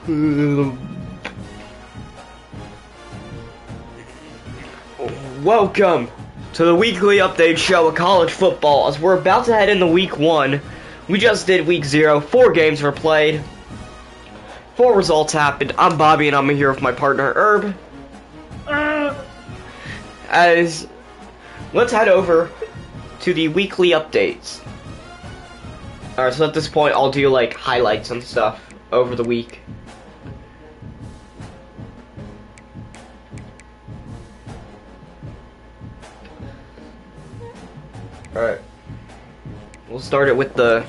Welcome to the weekly update show of college football as we're about to head into week 1. We just did week 0. 4 games were played. 4 results happened. I'm Bobby and I'm here with my partner Herb. Let's head over to the weekly updates. Alright, so at this point I'll do like highlights and stuff over the week. Alright. We'll start it with the...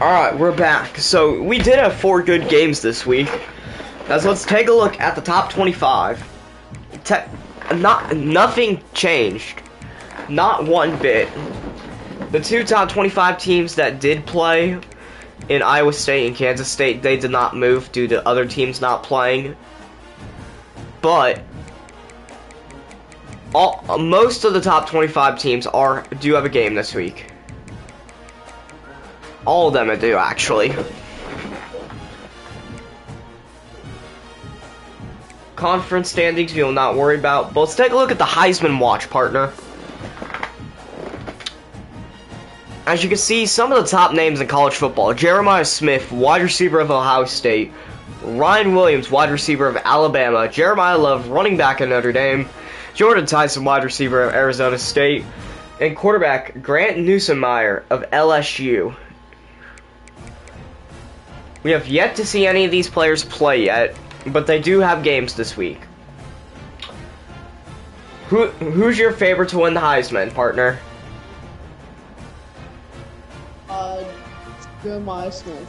Alright, we're back. So, we did have 4 good games this week. Now, so let's take a look at the top 25. Nothing changed. Not one bit. The 2 top 25 teams that did play in Iowa State and Kansas State, they did not move due to other teams not playing. But... most of the top 25 teams do have a game this week. All of them do, actually. Conference standings we will not worry about, but let's take a look at the Heisman Watch, partner. As you can see, some of the top names in college football: Jeremiah Smith, wide receiver of Ohio State; Ryan Williams, wide receiver of Alabama; Jeremiah Love, running back at Notre Dame; Jordan Tyson, wide receiver of Arizona State; and quarterback Grant Newsomeyer of LSU. We have yet to see any of these players play yet, but they do have games this week. Who's your favorite to win the Heisman, partner? Jeremiah Smith.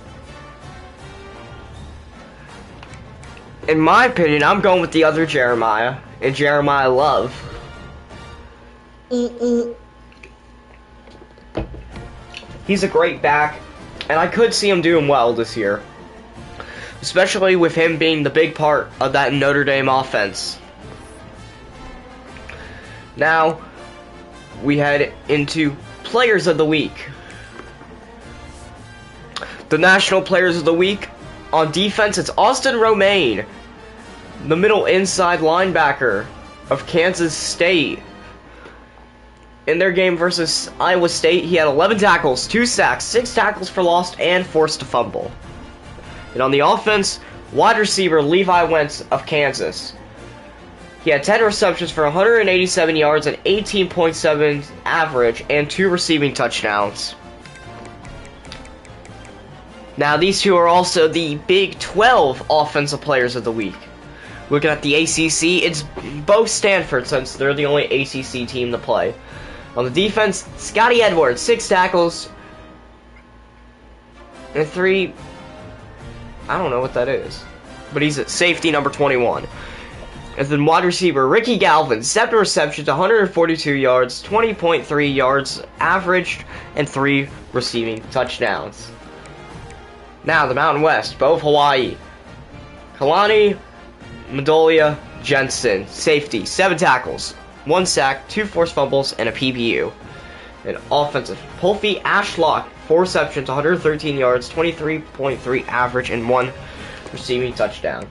In my opinion, I'm going with the other Jeremiah, and Jeremiah Love. He's a great back, and I could see him doing well this year. Especially with him being the big part of that Notre Dame offense. Now, we head into Players of the Week. The National Players of the Week, on defense, it's Austin Romaine, the middle inside linebacker of Kansas State. In their game versus Iowa State, he had 11 tackles, 2 sacks, 6 tackles for loss, and forced a fumble. And on the offense, wide receiver Levi Wentz of Kansas. He had 10 receptions for 187 yards, and 18.7 average, and 2 receiving touchdowns. Now, these two are also the Big 12 Offensive Players of the Week. Looking at the ACC, it's both Stanford, since they're the only ACC team to play. On the defense, Scotty Edwards, 6 tackles, and 3... I don't know what that is, but he's at safety number 21. And then wide receiver Ricky Galvin, 7 receptions, 142 yards, 20.3 yards averaged, and 3 receiving touchdowns. Now, the Mountain West, both Hawaii. Kalani Madolia Jensen, safety, 7 tackles, 1 sack, 2 forced fumbles, and a PBU. And offensive, Pulfi Ashlock, 4 receptions, 113 yards, 23.3 average, and 1 receiving touchdown.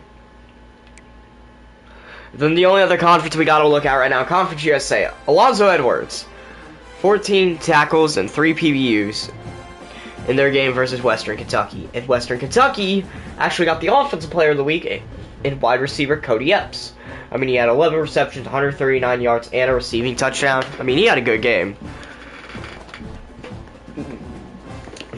Then the only other conference we gotta look at right now, Conference USA, Alonzo Edwards, 14 tackles and 3 PBUs in their game versus Western Kentucky. And Western Kentucky actually got the Offensive Player of the Week in wide receiver Cody Epps. I mean, he had 11 receptions, 139 yards, and a receiving touchdown. I mean, he had a good game.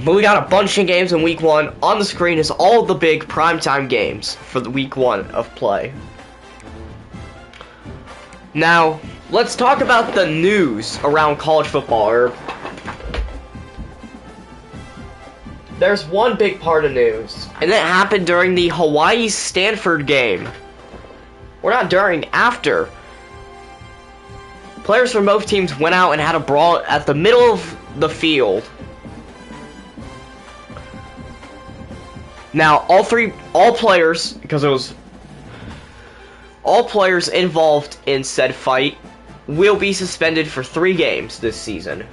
But we got a bunch of games in week 1. On the screen is all the big primetime games for the week 1 of play. Now, let's talk about the news around college football. There's one big part of news, and that happened during the Hawaii-Stanford game. Or not during, after. Players from both teams went out and had a brawl at the middle of the field. Now, all players, because it was all players involved in said fight will be suspended for 3 games this season.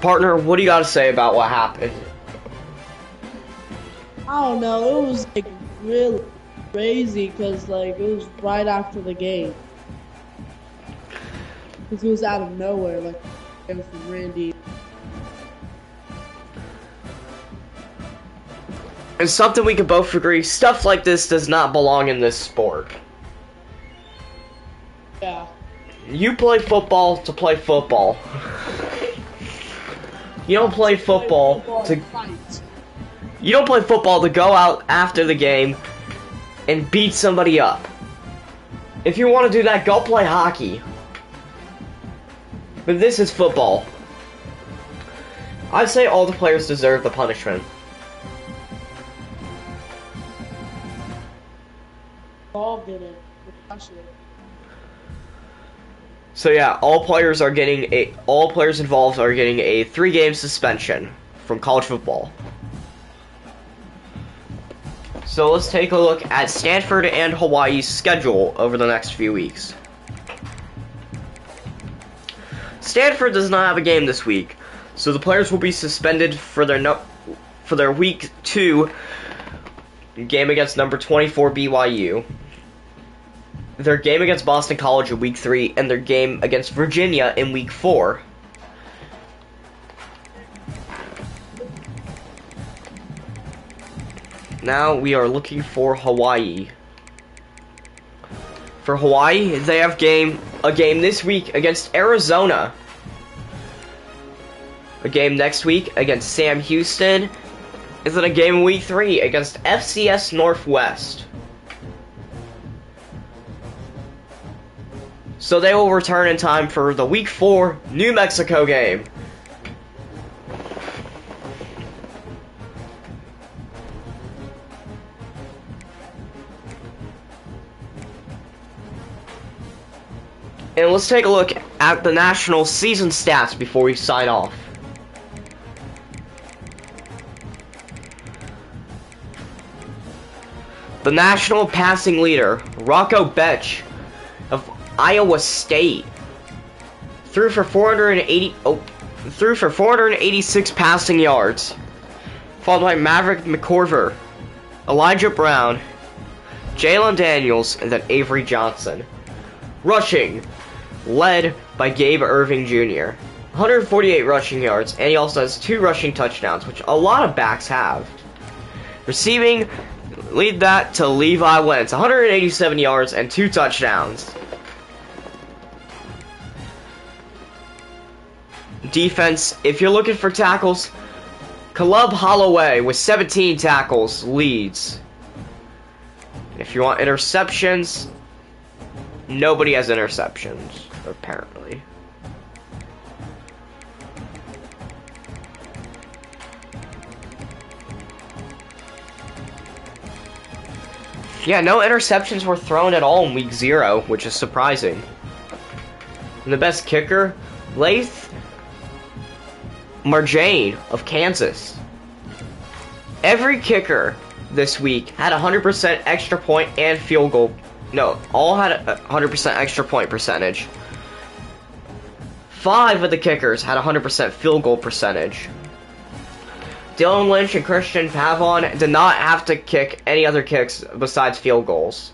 Partner, what do you got to say about what happened? I don't know. It was like really crazy because like it was right after the game. Because it was out of nowhere, like it was from Randy. And something we can both agree, stuff like this does not belong in this sport. Yeah. You play football to play football. You don't play football to fight. You don't play football to go out after the game and beat somebody up. If you want to do that, go play hockey. But this is football. I'd say all the players deserve the punishment. All did it. Especially. So yeah, all players involved are getting a 3-game suspension from college football. So let's take a look at Stanford and Hawaii's schedule over the next few weeks. Stanford does not have a game this week, so the players will be suspended for their week 2 game against number 24 BYU, their game against Boston College in week 3, and their game against Virginia in week 4. Now we are looking for Hawaii. For Hawaii, they have a game this week against Arizona. A game next week against Sam Houston. And then a game in week 3 against FCS Northwest. So they will return in time for the week 4 New Mexico game. And let's take a look at the national season stats before we sign off. The national passing leader, Rocco Betch of Iowa State, threw for 486 passing yards, followed by Maverick McCorver, Elijah Brown, Jalen Daniels, and then Avery Johnson. Rushing, led by Gabe Irving Jr., 148 rushing yards, and he also has 2 rushing touchdowns, which a lot of backs have. Receiving, lead that to Levi Wentz, 187 yards and 2 touchdowns. Defense, if you're looking for tackles, Caleb Holloway with 17 tackles leads. If you want interceptions, nobody has interceptions, apparently. Yeah, no interceptions were thrown at all in week 0, which is surprising. And the best kicker, Laith Marjane of Kansas. Every kicker this week had 100% extra point and field goal. No, all had a 100% extra point percentage. 5 of the kickers had 100% field goal percentage. Dylan Lynch and Christian Pavon did not have to kick any other kicks besides field goals.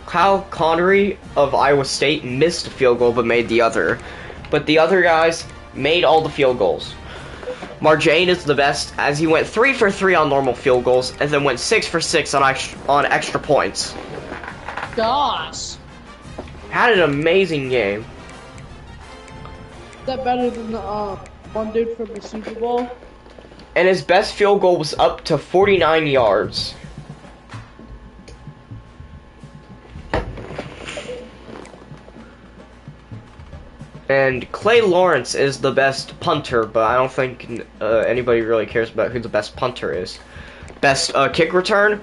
Kyle Connery of Iowa State missed a field goal but made the other. But the other guys made all the field goals. Marjane is the best, as he went 3 for 3 on normal field goals, and then went 6 for 6 on extra points. Gosh. Had an amazing game. Is that better than the one dude from the Super Bowl? And his best field goal was up to 49 yards. And Clay Lawrence is the best punter, but I don't think anybody really cares about who the best punter is. Best kick return,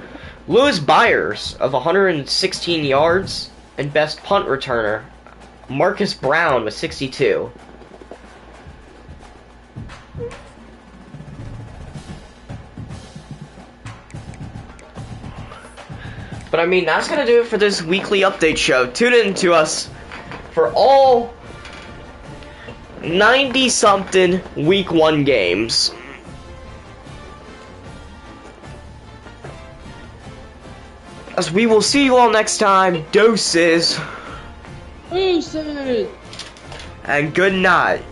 Lewis Byers of 116 yards, and best punt returner, Marcus Brown with 62. But I mean, that's gonna do it for this weekly update show. Tune in to us for all 90-something week 1 games. As we will see you all next time. Doses. Deuces. And good night.